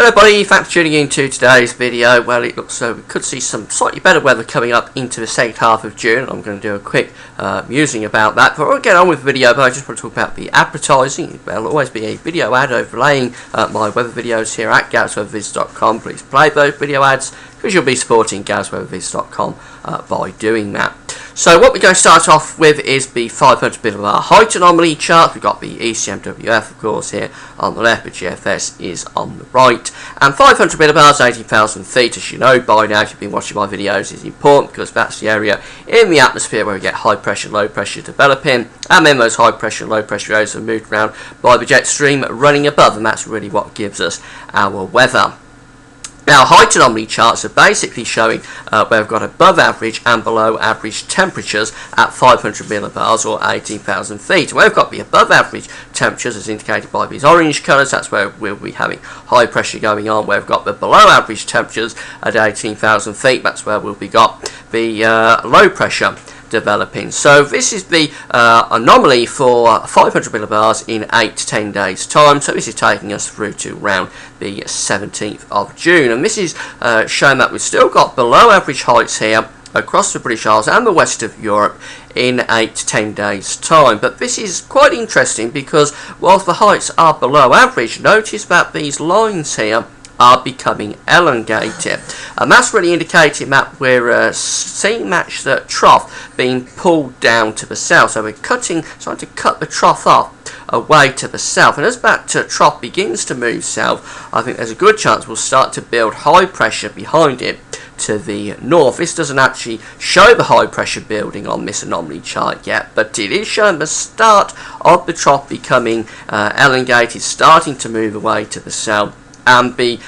Hello everybody, thanks for tuning in to today's video. Well, it looks so we could see some slightly better weather coming up into the second half of June. I'm going to do a quick musing about that. But I'll get on with the video, but I just want to talk about the advertising. There'll always be a video ad overlaying my weather videos here at GavsWeatherViz.com. Please play those video ads because you'll be supporting GavsWeatherViz.com by doing that. So what we're going to start off with is the 500 millibar height anomaly chart. We've got the ECMWF, of course, here on the left, but GFS is on the right. And 500 millibars, 18,000 feet, as you know by now, if you've been watching my videos, is important because that's the area in the atmosphere where we get high pressure, low pressure developing. And then those high pressure and low pressure areas are moved around by the jet stream running above, and that's really what gives us our weather. Now, height anomaly charts are basically showing where we've got above average and below average temperatures at 500 millibars or 18,000 feet. Where we've got the above average temperatures as indicated by these orange colours, that's where we'll be having high pressure going on. Where we've got the below average temperatures at 18,000 feet, that's where we'll be got the low pressure developing. So this is the anomaly for 500 millibars in 8 to 10 days time. So this is taking us through to around the 17th of June, and this is showing that we've still got below average heights here across the British Isles and the west of Europe in 8 to 10 days time. But this is quite interesting because whilst the heights are below average, notice that these lines here are becoming elongated, and that's really indicating that we're seeing that trough being pulled down to the south. So we're trying to cut the trough off away to the south, and as that trough begins to move south, I think there's a good chance we'll start to build high pressure behind it to the north. This doesn't actually show the high pressure building on this anomaly chart yet, but it is showing the start of the trough becoming elongated, starting to move away to the south. And the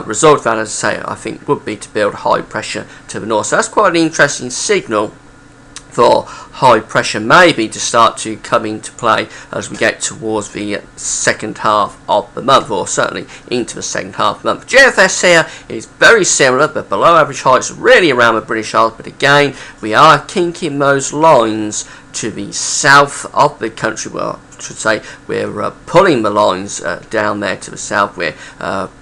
result of that, as I say, I think would be to build high pressure to the north. So that's quite an interesting signal for high pressure maybe to start to come into play as we get towards the second half of the month, or certainly into the second half of the month. GFS here is very similar, but below average heights really around the British Isles, but again we are kinking those lines to the south of the country. Well, I should say we're pulling the lines down there to the south. We're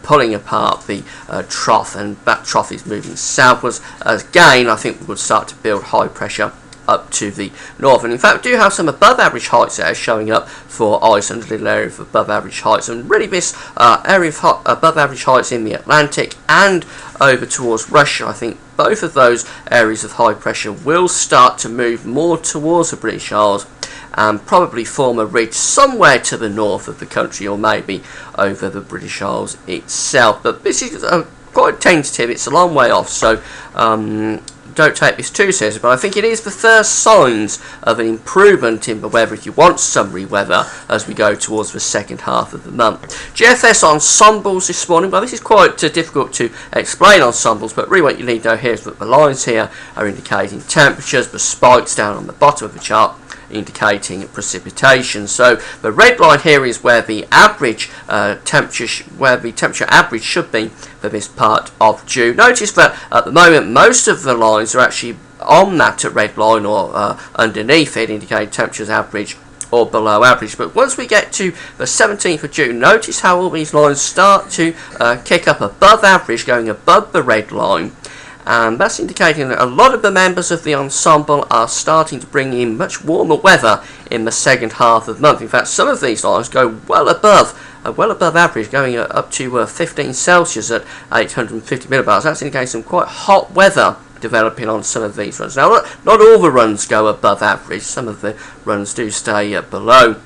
pulling apart the trough, and that trough is moving southwards. Again, I think we would start to build high pressure up to the north, and in fact we do have some above average heights there showing up for Iceland, a little area of above average heights, and really this area of above average heights in the Atlantic and over towards Russia. I think both of those areas of high pressure will start to move more towards the British Isles and probably form a ridge somewhere to the north of the country, or maybe over the British Isles itself. But this is quite tentative, it's a long way off, so don't take this too seriously, but I think it is the first signs of an improvement in the weather, if you want summery weather, as we go towards the second half of the month. GFS ensembles this morning. Well, this is quite difficult to explain ensembles, but really what you need to know here is that the lines here are indicating temperatures, the spikes down on the bottom of the chart indicating precipitation. So the red line here is where the average temperature average should be for this part of June. Notice that at the moment most of the lines are actually on that red line or underneath it, indicating temperatures average or below average. But once we get to the 17th of June, notice how all these lines start to kick up above average, going above the red line. And that's indicating that a lot of the members of the ensemble are starting to bring in much warmer weather in the second half of the month. In fact, some of these lines go well above average, going up to 15 Celsius at 850 millibars. That's indicating some quite hot weather developing on some of these runs. Now, not all the runs go above average. Some of the runs do stay below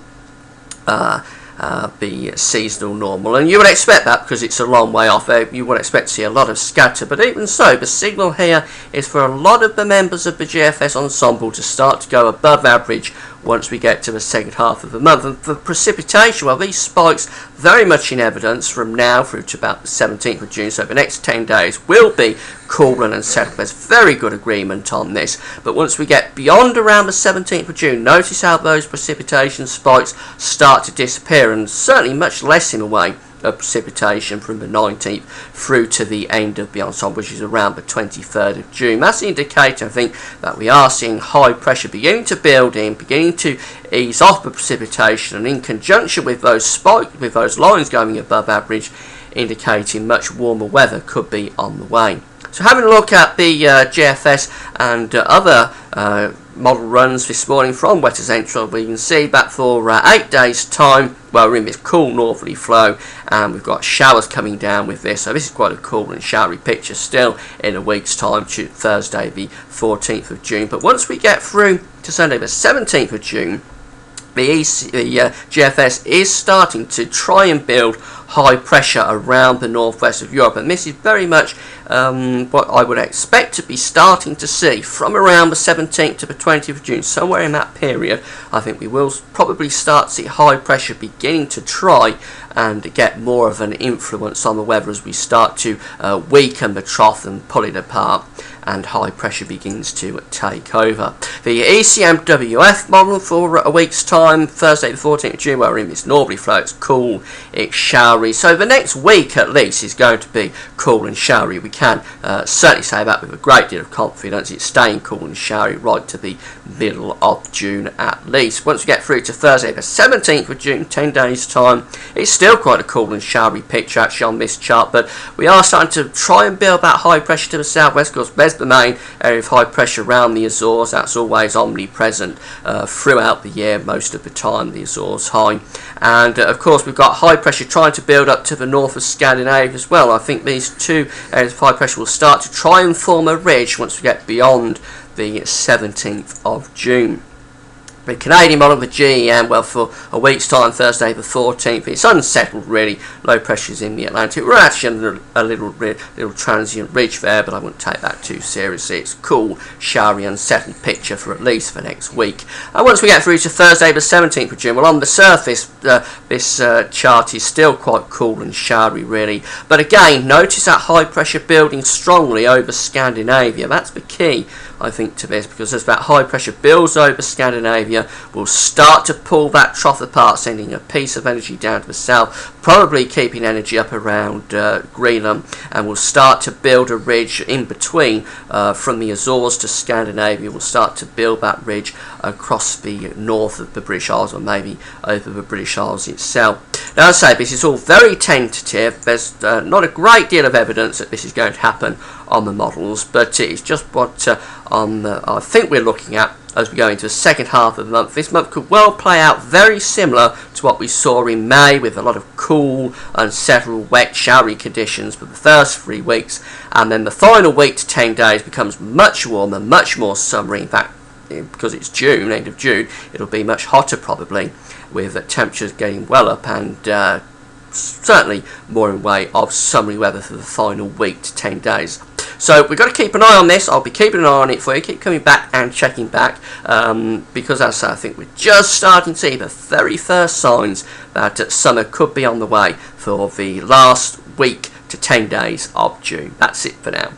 the seasonal normal, and you would expect that because it's a long way off. You would expect to see a lot of scatter, but even so, the signal here is for a lot of the members of the GFS ensemble to start to go above average once we get to the second half of the month. And for precipitation, well, these spikes very much in evidence from now through to about the 17th of June, so the next 10 days will be cooler and settled. There's very good agreement on this, but once we get beyond around the 17th of June, notice how those precipitation spikes start to disappear, and certainly much less in a way of precipitation from the 19th through to the end of the ensemble, which is around the 23rd of June. That's an indicator, I think, that we are seeing high pressure beginning to build in, beginning to ease off the precipitation, and in conjunction with those lines going above average, indicating much warmer weather could be on the way. So having a look at the GFS and other model runs this morning from Weather Central, we can see that for 8 days time, well, we're in this cool northerly flow and we've got showers coming down with this, so this is quite a cool and showery picture still in a week's time, Thursday the 14th of June. But once we get through to Sunday the 17th of June, the GFS is starting to try and build high pressure around the northwest of Europe, and this is very much what I would expect to be starting to see from around the 17th to the 20th of June, somewhere in that period. I think we will probably start to see high pressure beginning to try and get more of an influence on the weather as we start to weaken the trough and pull it apart, and high pressure begins to take over. The ECMWF model for a week's time, Thursday the 14th of June, where we're in this northerly flow, it's cool, it's showery. So the next week at least is going to be cool and showery. We can certainly say that with a great deal of confidence. It's staying cool and showery right to the middle of June at least. Once we get through to Thursday the 17th of June, 10 days time, it's still quite a cool and showery picture actually on this chart, but we are starting to try and build that high pressure to the southwest. Of course, there's the main area of high pressure around the Azores. That's always omnipresent throughout the year, most of the time, the Azores high. And of course we've got high pressure trying to build up to the north of Scandinavia as well. I think these two areas of high pressure will start to try and form a ridge once we get beyond the 17th of June. The Canadian model, the GEM, well, for a week's time, Thursday the 14th, it's unsettled really. Low pressures in the Atlantic. We're actually under a little transient ridge there, but I wouldn't take that too seriously. It's a cool, showery, unsettled picture for at least the next week. And once we get through to Thursday the 17th of June, well, on the surface, this chart is still quite cool and showery really. But again, notice that high pressure building strongly over Scandinavia. That's the key, I think, to this, because as that high pressure builds over Scandinavia, we'll start to pull that trough apart, sending a piece of energy down to the south, probably keeping energy up around Greenland, and we'll start to build a ridge in between from the Azores to Scandinavia. We'll start to build that ridge across the north of the British Isles, or maybe over the British Isles itself. Now, as I say, this is all very tentative. There's not a great deal of evidence that this is going to happen on the models, but it's just what I think we're looking at as we go into the second half of the month. This month could well play out very similar to what we saw in May, with a lot of cool, unsettled, wet, showery conditions for the first 3 weeks, and then the final week to 10 days becomes much warmer, much more summery. In fact, because it's June, end of June, it'll be much hotter probably, with temperatures getting well up, and certainly more in way of summery weather for the final week to 10 days. So we've got to keep an eye on this. I'll be keeping an eye on it for you. Keep coming back and checking back, because as I say, I think we're just starting to see the very first signs that summer could be on the way for the last week to 10 days of June. That's it for now.